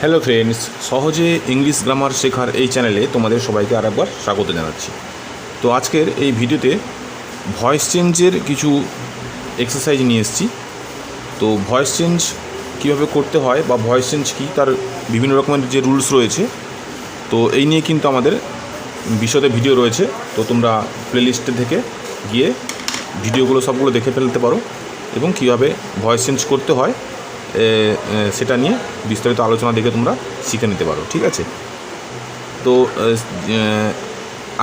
Hello friends, সহজে English grammar শেখার এই চ্যানেলে তোমাদের সবাইকে আরেকবার স্বাগত জানাচ্ছি। তো আজকের এই ভিডিওতে ভয়েস চেঞ্জের কিছু এক্সারসাইজ নিয়ে এসেছি। তো ভয়েস চেঞ্জ কীভাবে করতে হয় বা ভয়েস চেঞ্জ কী তার বিভিন্ন রকমের যে রুলস রয়েছে, তো এই নিয়ে কিন্তু আমাদের বিশদে ভিডিও রয়েছে। তো তোমরা প্লেলিস্টে থেকে গিয়ে ভিডিওগুলো সবগুলো দেখে ফেলতে পারো এবং কীভাবে ভয়েস চেঞ্জ করতে হয় সেটা নিয়ে বিস্তারিত আলোচনা দেখে তোমরা শিখে নিতে পারো। ঠিক আছে? তো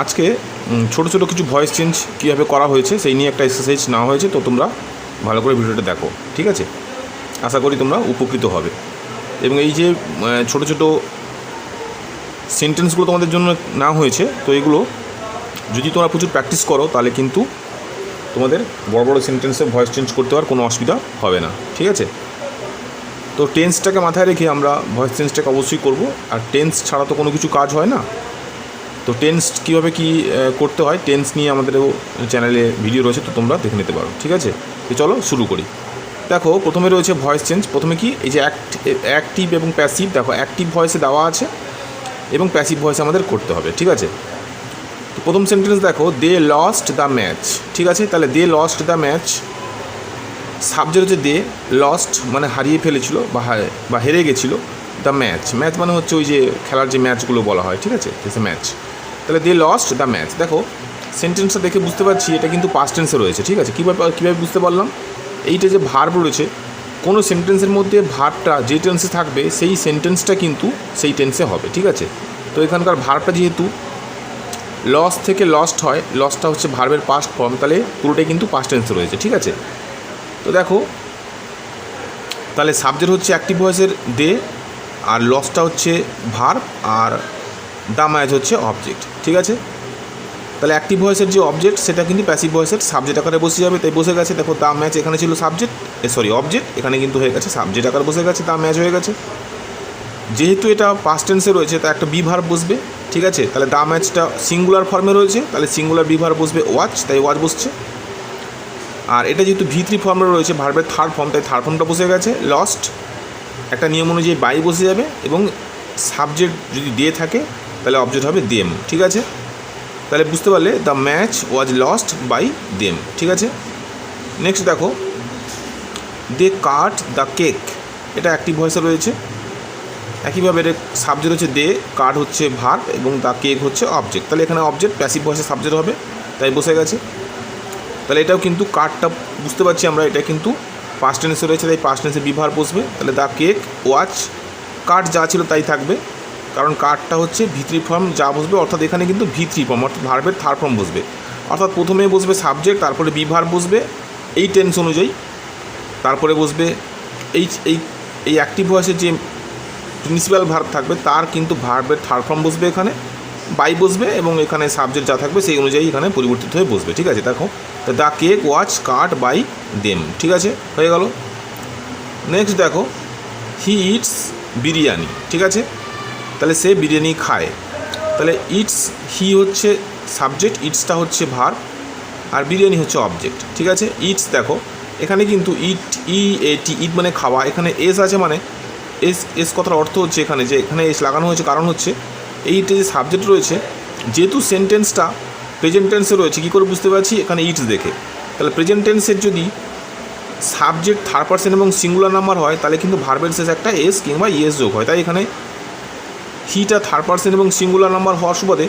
আজকে ছোটো ছোটো কিছু ভয়েস চেঞ্জ কীভাবে করা হয়েছে সেই নিয়ে একটা এক্সারসাইজ নেওয়া হয়েছে। তো তোমরা ভালো করে ভিডিওটা দেখো। ঠিক আছে? আশা করি তোমরা উপকৃত হবে। এবং এই যে ছোটো ছোটো সেন্টেন্সগুলো তোমাদের জন্য নেওয়া হয়েছে, তো এগুলো যদি তোমরা প্রচুর প্র্যাকটিস করো তাহলে কিন্তু তোমাদের বড় বড় সেন্টেন্সে ভয়েস চেঞ্জ করতে হওয়ার কোনো অসুবিধা হবে না। ঠিক আছে? তো টেন্সটাকে মাথায় রেখে আমরা ভয়েস চেঞ্জটাকে অবশ্যই করব। আর টেন্স ছাড়া তো কোনো কিছু কাজ হয় না। তো টেন্স কীভাবে কী করতে হয় টেন্স নিয়ে আমাদেরও চ্যানেলে ভিডিও রয়েছে, তো তোমরা দেখে নিতে পারো। ঠিক আছে? তো চলো শুরু করি। দেখো, প্রথমে রয়েছে ভয়েস চেঞ্জ। প্রথমে কি এই যে অ্যাক্টিভ এবং প্যাসিভ, দেখো অ্যাক্টিভ ভয়েসে দেওয়া আছে এবং প্যাসিভ ভয়েসে আমাদের করতে হবে। ঠিক আছে? তো প্রথম সেন্টেন্স দেখো, দে লস্ট দ্য ম্যাচ। ঠিক আছে? তাহলে they lost the match, subject হচ্ছে দে, লস্ট মানে হারিয়ে ফেলেছিল বা হেরে গেছিলো, দ্য ম্যাচ, ম্যাচ মানে হচ্ছে ওই যে খেলার যে ম্যাচগুলো বলা হয়। ঠিক আছে? সে ম্যাচ। তাহলে দে লস্ট দ্য ম্যাচ। দেখো সেন্টেন্সটা দেখে বুঝতে পারছি এটা কিন্তু পাস্ট টেন্সে রয়েছে। ঠিক আছে? কীভাবে বুঝতে পারলাম? এইটা যে ভার্ব রয়েছে, কোনো সেন্টেন্সের মধ্যে ভার্বটা যে টেন্সে থাকবে সেই সেন্টেন্সটা কিন্তু সেই টেন্সে হবে। ঠিক আছে? তো এখানকার ভার্বটা যেহেতু লস থেকে লস্ট হয়, লসটা হচ্ছে ভার্বের পাস্ট ফর্ম, তাহলে পুরোটাই কিন্তু পাস্ট টেন্সে রয়েছে। ঠিক আছে? তো দেখো, তাহলে সাবজেক্ট হচ্ছে অ্যাক্টিভ ভয়েসের দে, আর লসটা হচ্ছে ভার্ব, আর দ্য ম্যাচ হচ্ছে অবজেক্ট। ঠিক আছে? তাহলে অ্যাক্টিভ ভয়েসের যে অবজেক্ট সেটা কিন্তু প্যাসিভ ভয়েসের সাবজেক্ট আকারে বসে যাবে, তাই বসে গেছে। দেখো দ্য ম্যাচ এখানে ছিল সাবজেক্ট, অবজেক্ট, এখানে কিন্তু হয়ে গেছে সাবজেক্ট আকারে বসে গেছে, দ্য ম্যাচ হয়ে গেছে। যেহেতু এটা পাস্ট টেন্সে রয়েছে তা একটা বি ভার্ব বসবে। ঠিক আছে? তাহলে দ্য ম্যাচটা সিঙ্গুলার ফর্মে রয়েছে, তাহলে সিঙ্গুলার বি ভার্ব বসবে ওয়াচ, তাই ওয়াচ বসছে। আর এটা যেহেতু V3 ফর্মে রয়েছে, ভার্বের থার্ড ফর্ম, তাই থার্ড ফর্মটা বসে গেছে। লস্ট একটা নিয়ম অনুযায়ী বাই বসে যাবে, এবং সাবজেক্ট যদি দিয়ে থাকে তাহলে অবজেক্ট হবে দেম। ঠিক আছে? তাহলে বুঝতে পারলে the match was lost by them. ঠিক আছে? নেক্সট দেখো, দে কাট দ্য কেক, এটা অ্যাক্টিভ ভয়েসে রয়েছে। একইভাবে সাবজেক্ট হচ্ছে দে, কাট হচ্ছে ভার্ব, এবং দ্য কেক হচ্ছে অবজেক্ট। তাহলে এখানে অবজেক্ট প্যাসিভ ভয়েসে সাবজেক্ট হবে, তাই বসে গেছে। তাহলে এটাও কিন্তু কার্ডটা বুঝতে পারছি আমরা, এটা কিন্তু পাস্ট টেন্সে রয়েছে, তাই পাস্ট টেন্সে বিভার বসবে। তাহলে দ্য কেক ওয়াচ, কার্ড যা ছিল তাই থাকবে, কারণ কার্ডটা হচ্ছে V3 ফর্ম যা বসবে, অর্থাৎ এখানে কিন্তু V3 ফর্ম, অর্থাৎ ভার্বের থার্ড ফর্ম বসবে। অর্থাৎ প্রথমে বসবে সাবজেক্ট, তারপরে বিভার বসবে এই টেন্স অনুযায়ী, তারপরে বসবে এই এই এই অ্যাক্টিভ ভয়েসের যে প্রিন্সিপাল ভার্ব থাকবে তার কিন্তু ভার্বের থার্ড ফর্ম বসবে, এখানে বাই বসবে, এবং এখানে সাবজেক্ট যা থাকবে সেই অনুযায়ী এখানে পরিবর্তিত হয়ে বসবে। ঠিক আছে? দেখো, the cake was cut by them. ঠিক আছে? হয়ে গেল। নেক্সট দেখো, হি ইটস বিরিয়ানি। ঠিক আছে? তাহলে সে বিরিয়ানি খায়। তাহলে ইটস, হি হচ্ছে সাবজেক্ট, ইটসটা হচ্ছে ভার্ব, আর বিরিয়ানি হচ্ছে অবজেক্ট। ঠিক আছে? ইটস দেখো এখানে কিন্তু ইট মানে খাওয়া, এখানে এস আছে, মানে এস কথার অর্থ হচ্ছে এখানে যে এখানে এস লাগানো হয়েছে, কারণ হচ্ছে এইটা যে সাবজেক্ট রয়েছে, যেহেতু সেন্টেন্সটা প্রেজেন্ট টেন্সে রয়েছে, কী করে বুঝতে পারছি? এখানে ইটস দেখে। তাহলে প্রেজেন্ট টেন্সের যদি সাবজেক্ট থার্ড পারসন এবং সিঙ্গুলার নাম্বার হয় তাহলে কিন্তু ভার্বের শেষে একটা এস কিংবা ইএস যোগ হয়, তাই এখানে হিটা থার্ড পারসন এবং সিঙ্গুলার নাম্বার হওয়ার সুবাদে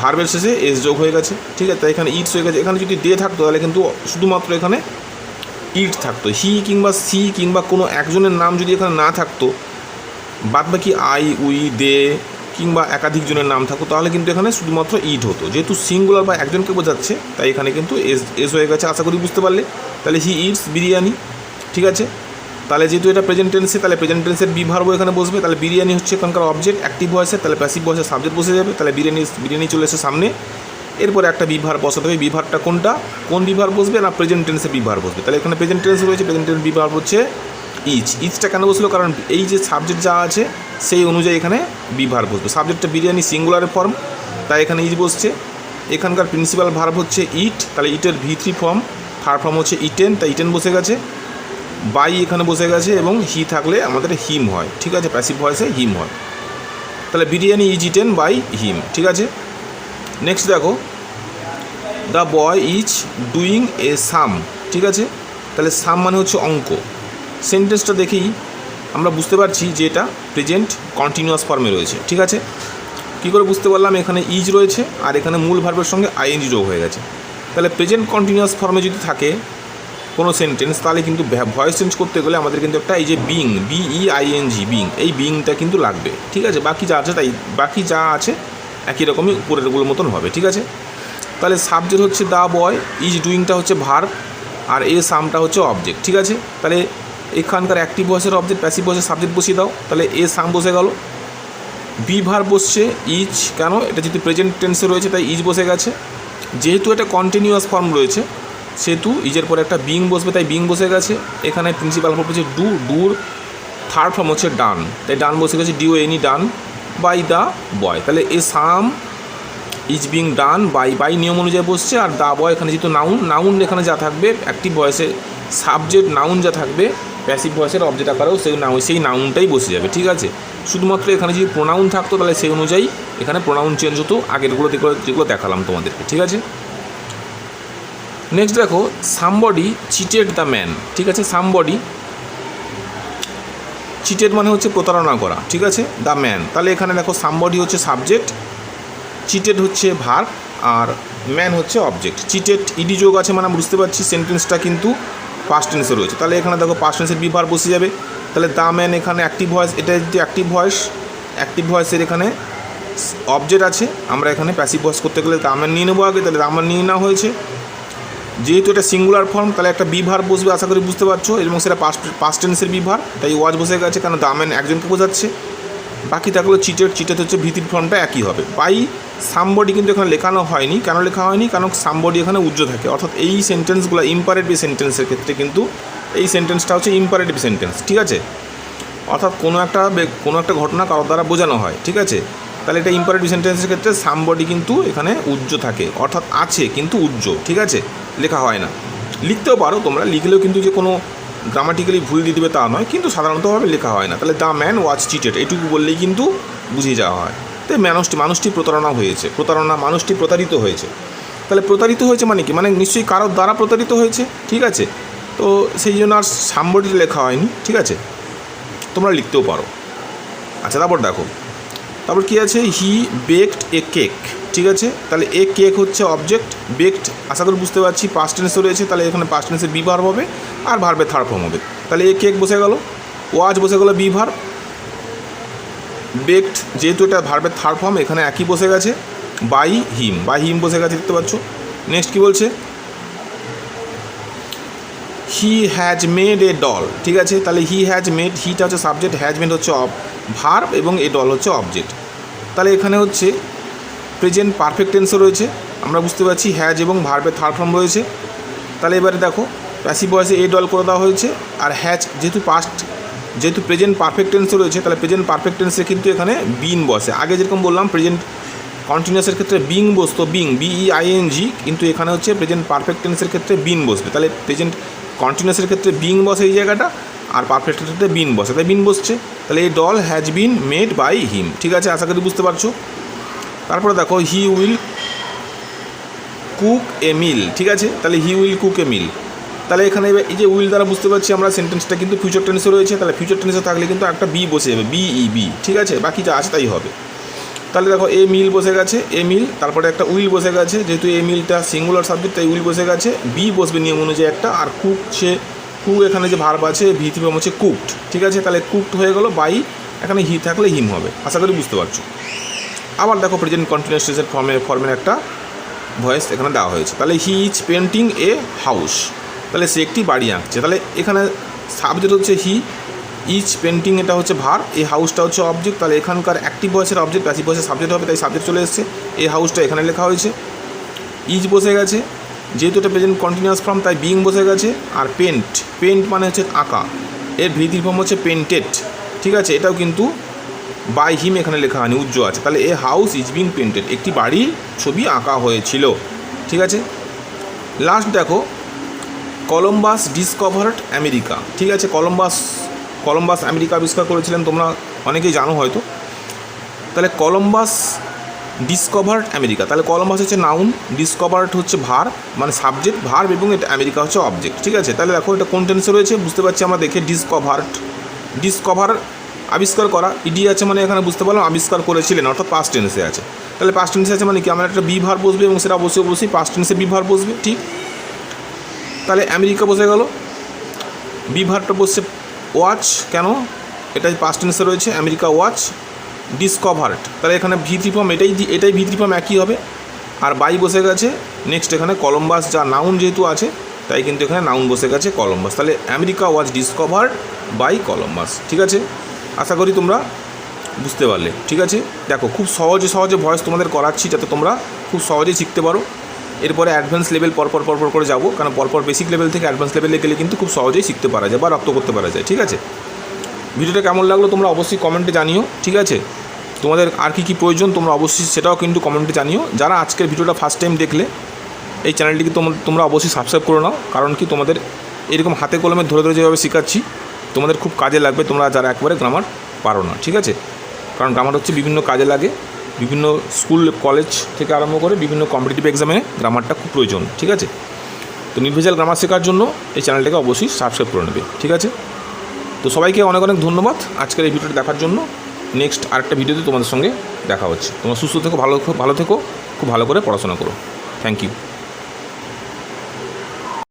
ভার্বের শেষে এস যোগ হয়ে গেছে। ঠিক আছে? তাই এখানে ইটস হয়ে গেছে। এখানে যদি দে থাকতো তাহলে কিন্তু শুধুমাত্র এখানে ইট থাকতো, হি কিংবা সি কিংবা কোনো একজনের নাম যদি এখানে না থাকতো, বাদ বাকি আই, উই, দে কিংবা একাধিক জনের নাম থাকতো, তাহলে কিন্তু এখানে শুধুমাত্র ইট হতো। যেহেতু সিঙ্গুলার বা একজনকে বোঝাচ্ছে তাই এখানে কিন্তু এস হয়ে গেছে। আশা করি বুঝতে পারলে। তাহলে হি ইটস বিরিয়ানি। ঠিক আছে? তাহলে যেহেতু এটা প্রেজেন্ট টেন্সে, তাহলে প্রেজেন্ট টেন্সের বি ভার্ব এখানে বসবে। তাহলে বিরিয়ানি হচ্ছে এখানকার অবজেক্ট অ্যাক্টিভ ভয়েসে, তাহলে প্যাসিভ ভয়েসে সাবজেক্ট বসে যাবে। তাহলে বিরিয়ানি চলে এসে সামনে, এরপরে একটা বি ভার্ব বসাতে হবে। বি ভার্বটা কোনটা, কোন বি ভার্ব বসবে না প্রেজেন্ট টেন্সে বি ভার্ব বসবে। তাহলে এখানে প্রেজেন্ট টেন্স রয়েছে, প্রেজেন্ট টেন্স বি ভার্ব হচ্ছে ইচটা কেন বসলো? কারণ এই যে সাবজেক্ট যা আছে সেই অনুযায়ী এখানে বি ভার্ব বসবে। সাবজেক্টটা বিরিয়ানি সিঙ্গুলারের ফর্ম, তাই এখানে ইচ বসছে। এখানকার প্রিন্সিপাল ভার্ব হচ্ছে ইট, তাহলে ইটের V3 ফর্ম, থার্ড ফর্ম হচ্ছে ইটেন, তাই ইটেন বসে গেছে। বাই এখানে বসে গেছে এবং হি থাকলে আমাদের হিম হয়, ঠিক আছে, প্যাসিভ ভয়েসে হিম হয়। তাহলে biryani is eaten by him, ঠিক আছে। নেক্সট দেখো, the boy is doing a sum, ঠিক আছে। তাহলে সাম মানে হচ্ছে অঙ্ক। সেন্টেন্সটা দেখেই আমরা বুঝতে পারছি যে এটা প্রেজেন্ট কন্টিনিউয়াস ফর্মে রয়েছে, ঠিক আছে। কী করে বুঝতে পারলাম? এখানে ইজ রয়েছে আর এখানে মূল ভার্বের সঙ্গে আইএনজি যোগ হয়ে গেছে। তাহলে প্রেজেন্ট কন্টিনিউয়াস ফর্মে যদি থাকে কোনো সেন্টেন্স, তাহলে কিন্তু ভয়েস চেঞ্জ করতে গেলে আমাদের কিন্তু একটা এই যে বিং, BEING, বিং, এই বিংটা কিন্তু লাগবে, ঠিক আছে। বাকি যা আছে একই রকমই উপরেরগুলোর মতন হবে, ঠিক আছে। তাহলে সাবজেক্ট হচ্ছে দ্য বয়, ইজ ডুইংটা হচ্ছে ভার্ব, আর এ সামটা হচ্ছে অবজেক্ট, ঠিক আছে। তাহলে এখানকার অ্যাক্টিভ ভয়েসের অবজেক্ট, প্যাসিভ ভয়েসের সাবজেক্ট বসিয়ে দাও। তাহলে এ সাম বসে গেল, বি ভার্ব বসছে ইজ, কেন? এটা যেহেতু প্রেজেন্ট টেন্সে রয়েছে তাই ইজ বসে গেছে। যেহেতু এটা কন্টিনিউয়াস ফর্ম রয়েছে সেহেতু ইজের পরে একটা বিং বসবে, তাই বিং বসে গেছে। এখানে প্রিন্সিপাল ভার্ব হচ্ছে ডু, ডুর থার্ড ফর্ম হচ্ছে ডান, তাই ডান বসে গেছে, DONE done by the boy. তাহলে a sum is being done by নিয়ম অনুযায়ী বসছে। আর দ্য বয় এখানে যেহেতু নাউন এখানে যা থাকবে অ্যাক্টিভ ভয়েসে সাবজেক্ট, নাউন যা থাকবে প্যাসিভ ভয়েসের অবজেক্ট আকারেও সেই নাউনটাই বসে যাবে, ঠিক আছে। শুধুমাত্র এখানে যদি প্রোনাউন থাকতো তাহলে সেই অনুযায়ী এখানে প্রোনাউন চেঞ্জ হতো, আগেরগুলো যেগুলো দেখালাম তোমাদেরকে, ঠিক আছে। নেক্সট দেখো, সামবডি চিটেড দ্য ম্যান, ঠিক আছে। সামবডি চিটেড মানে হচ্ছে প্রতারণা করা, ঠিক আছে, দ্য ম্যান। তাহলে এখানে দেখো সামবডি হচ্ছে সাবজেক্ট, চিটেড হচ্ছে ভার্ব, আর ম্যান হচ্ছে অবজেক্ট। চিটেড ইডি যোগ আছে মানে বুঝতে পারছি সেন্টেন্সটা কিন্তু পাস্ট টেন্সে রয়েছে। তাহলে এখানে দেখো পাস্ট টেন্সের বি ভার্ব বসে যাবে। তাহলে দ্য ম্যান এখানে অ্যাক্টিভ ভয়েস, এটা যদি অ্যাক্টিভ ভয়েসের এখানে অবজেক্ট আছে, আমরা এখানে প্যাসিভ ভয়েস করতে গেলে দ্য ম্যান নিয়ে নেবো আগে, তাহলে দ্য ম্যান নিয়ে নেওয়া হয়েছে। যেহেতু এটা সিঙ্গুলার ফর্ম তাহলে একটা বি ভার্ব বসবে, আশা করি বুঝতে পারছো, এবং সেটা পাস্ট টেন্সের বি ভার্ব, তাই ওয়াজ বসে গেছে, কারণ দ্য ম্যান একজনকে বোঝাচ্ছে। বাকি থাকলো চিটেড হচ্ছে ভিত্তির ফর্মটা একই হবে। বাই সামবডি কিন্তু এখানে লেখানো হয়নি, কেন লেখা হয়নি? কারণ সামবডি এখানে উজ্জ্ব থাকে, অর্থাৎ এই সেন্টেন্সগুলো ইম্পারেটিভ সেন্টেন্সের ক্ষেত্রে কিন্তু এই সেন্টেন্সটা হচ্ছে ইম্পারেটিভ সেন্টেন্স, ঠিক আছে। অর্থাৎ কোনো একটা ঘটনা কারোর দ্বারা বোঝানো হয়, ঠিক আছে। তাহলে এটা ইম্পারেটিভ সেন্টেন্সের ক্ষেত্রে সামবডি কিন্তু এখানে উজ্জ্ব থাকে, অর্থাৎ আছে কিন্তু উজ্জ্ব, ঠিক আছে, লেখা হয় না। লিখতেও পারো তোমরা, লিখলেও কিন্তু যে কোনো গ্রামাটিক্যালি ভুল দিয়ে দেবে তা নয়, কিন্তু সাধারণতভাবে লেখা হয় না। তাহলে দ্য ম্যান ওয়াজ চিটেড এটুকু বললেই কিন্তু বুঝিয়ে যাওয়া হয়। তাই মানুষটি মানুষটি প্রতারিত হয়েছে। তাহলে প্রতারিত হয়েছে মানে কি? মানে নিশ্চয়ই কারোর দ্বারা প্রতারিত হয়েছে, ঠিক আছে। তো সেই জন্য আর সামবডিতে লেখা হয়নি, ঠিক আছে, তোমরা লিখতেও পারো। আচ্ছা, তারপর কী আছে? হি বেকড এ কেক, ঠিক আছে। তাহলে এ কেক হচ্ছে অবজেক্ট, বেকড আশা করি বুঝতে পারছি পাস্ট টেন্সে রয়েছে, তাহলে এখানে পাস্ট টেন্সের বি ভার্ব হবে আর ভার্বের থার্ড ফর্ম হবে। তাহলে এ কেক বসে গেল, ওয়াজ বসে গেল বি ভার্ব, বেকড যেহেতু এটা ভার্বের থার্ড ফর্ম এখানে একই বসে গেছে, বাই হিম বসে গেছে, দেখতে পাচ্ছ। নেক্সট কী বলছে? He has made a doll, ঠিক আছে। তাহলে হি হ্যাজ মেড, হিটা হচ্ছে সাবজেক্ট, হ্যাজ মেড হচ্ছে ভার্ব এবং এ ডল হচ্ছে অবজেক্ট। তাহলে এখানে হচ্ছে প্রেজেন্ট পারফেক্ট টেন্সও রয়েছে, আমরা বুঝতে পারছি হ্যাজ এবং ভার্বের থার্ড ফর্ম রয়েছে। তাহলে এবারে দেখো প্যাসিভ ভয়েসে এ ডল করে দেওয়া হয়েছে, আর হ্যাজ যেহেতু প্রেজেন্ট পারফেক্ট টেন্সও রয়েছে তাহলে প্রেজেন্ট পারফেক্ট টেন্সে কিন্তু এখানে বিন বসে। আগে যেরকম বললাম প্রেজেন্ট কন্টিনিউয়াসের ক্ষেত্রে বিং বসতো, BEING, কিন্তু এখানে হচ্ছে প্রেজেন্ট পারফেক্ট টেন্সের ক্ষেত্রে বিন বসবে। তাহলে প্রেজেন্ট কন্টিনিউয়াসের ক্ষেত্রে বিং বসে এই জায়গাটা, আর পারফেক্টের ক্ষেত্রে বিন বসে, তাই বিন বসছে। তাহলে এই doll has been made by him, ঠিক আছে, আশা করি বুঝতে পারছো। তারপরে দেখো হি উইল কুক এ মিল, ঠিক আছে। তাহলে হি উইল কুক এ মিল, তাহলে এখানে এই যে উইল দ্বারা বুঝতে পারছি আমরা সেন্টেন্সটা কিন্তু ফিউচার টেন্সে রয়েছে। তাহলে ফিউচার টেন্সে থাকলে কিন্তু একটা বি বসে যাবে, BEB, ঠিক আছে, বাকি যা আছে তাই হবে। তাহলে দেখো এ মিল বসে গেছে, এ মিল, তারপরে একটা উইল বসে গেছে, যেহেতু এ মিলটা সিঙ্গুলার সাবজেক্ট তাই উইল বসে গেছে, বি বসবে নিয়ম অনুযায়ী একটা, আর কুক এখানে যে ভার্ব আছে ভিত্তি ফর্ম হচ্ছে কুকড, ঠিক আছে। তাহলে কুকড হয়ে গেল বাই, এখানে হি থাকলে হিম হবে, আশা করি বুঝতে পারছো। আবার দেখো প্রেজেন্ট কন্টিনিউয়াস টেন্সের ফর্মের একটা ভয়েস এখানে দেওয়া হয়েছে। তাহলে he is painting a house, তাহলে সে একটি বাড়ি আঁকছে। তাহলে এখানে সাবজেক্ট হচ্ছে হি, ইজ পেন্টিং এটা হচ্ছে ভার্ব, এই হাউসটা হচ্ছে অবজেক্ট। তাহলে এখানকার অ্যাক্টিভ ভয়েসের অবজেক্ট প্যাসিভ ভয়েসের সাবজেক্ট হবে, তাই সাবজেক্ট চলে এসেছে, এই হাউসটা এখানে লেখা হয়েছে। ইজ বসে গেছে, যেহেতু এটা প্রেজেন্ট কন্টিনিউয়াস ফর্ম তাই বিং বসে গেছে। আর পেন্ট মানে হচ্ছে আঁকা, এর ভিত্তির ফর্ম হচ্ছে পেন্টেড, ঠিক আছে, এটাও কিন্তু বাই হিম এখানে লেখা হয়নি, উজ্জ্ব আছে। তাহলে a house is being painted, একটি বাড়ির ছবি আঁকা হয়েছিল, ঠিক আছে। লাস্ট দেখো কলম্বাস ডিসকভার্ড আমেরিকা। ঠিক আছে, কলম্বাস আমেরিকা আবিষ্কার করেছিলেন, তোমরা অনেকেই জানো হয়তো। তাহলে কলম্বাস ডিসকভার্ড আমেরিকা, তাহলে কলম্বাস হচ্ছে নাউন, ডিসকভার্ড হচ্ছে ভার্ব মানে সাবজেক্ট, ভার্ব, এবং এটা আমেরিকা হচ্ছে অবজেক্ট। ঠিক আছে, তাহলে দেখো এটা কোন টেন্সে রয়েছে বুঝতে পারছি আমরা দেখে। ডিসকভার আবিষ্কার করা, ইডি আছে মানে এখানে বুঝতে পারলাম আবিষ্কার করেছিলেন, অর্থাৎ পাস্ট টেন্সে আছে। তাহলে পাস্ট টেন্সে আছে মানে কি, আমার একটা বি ভার্ব বসবে এবং সেটা অবশ্যই পাস্ট টেন্সে বি ভার্ব বসবে। ঠিক, তাহলে আমেরিকা বসে গেল, বি ভার্বটা বসছে ওয়াচ, কেন, এটা পাস্ট টেন্সে রয়েছে, আমেরিকা ওয়াচ ডিসকভার্ড, তাহলে এখানে ভি3 ফর্ম এটাই ভি3 ফর্ম একই হবে। আর বাই বসে গেছে, নেক্সট এখানে কলম্বাস যা নাউন যেহেতু আছে তাই কিন্তু এখানে নাউন বসে গেছে কলম্বাস, তাহলে America was discovered by Columbus. ঠিক আছে, আশা করি তোমরা বুঝতে পারলে। ঠিক আছে, দেখো খুব সহজে ভয়েস তোমাদের করাচ্ছি যাতে তোমরা খুব সহজেই শিখতে পারো। এরপরে অ্যাডভান্স লেভেল পরপর করে যাবো, কারণ পরপর বেসিক লেভেল থেকে অ্যাডভান্স লেভেলে গেলে কিন্তু খুব সহজেই শিখতে পারা যায় বা রপ্ত করতে পারা যায়। ঠিক আছে, ভিডিওটা কেমন লাগলো তোমরা অবশ্যই কমেন্টে জানিও। ঠিক আছে, তোমাদের আর কি প্রয়োজন তোমরা অবশ্যই সেটাও কিন্তু কমেন্টে জানিও। যারা আজকের ভিডিওটা ফার্স্ট টাইম দেখলে এই চ্যানেলটিকে তোমরা অবশ্যই সাবস্ক্রাইব করে নাও, কারণ কি তোমাদের এরকম হাতে কলমে ধরে যেভাবে শেখাচ্ছি তোমাদের খুব কাজে লাগবে, তোমরা যারা একবারে গ্রামার পারো না। ঠিক আছে, কারণ গ্রামার হচ্ছে বিভিন্ন কাজে লাগে, বিভিন্ন স্কুল কলেজ থেকে আরম্ভ করে বিভিন্ন কম্পিটিটিভ এক্সামে গ্রামারটা খুব প্রয়োজন। ঠিক আছে, তো নির্ভেজাল গ্রামার শেখার জন্য এই চ্যানেলটাকে অবশ্যই সাবস্ক্রাইব করে নেবে। ঠিক আছে, তো সবাইকে অনেক ধন্যবাদ আজকের এই ভিডিওটা দেখার জন্য। নেক্সট আরেকটা ভিডিওতে তোমাদের সঙ্গে দেখা হচ্ছে। তোমরা সুস্থ থেকো, ভালো থেকো, খুব ভালো করে পড়াশোনা করো। Thank you.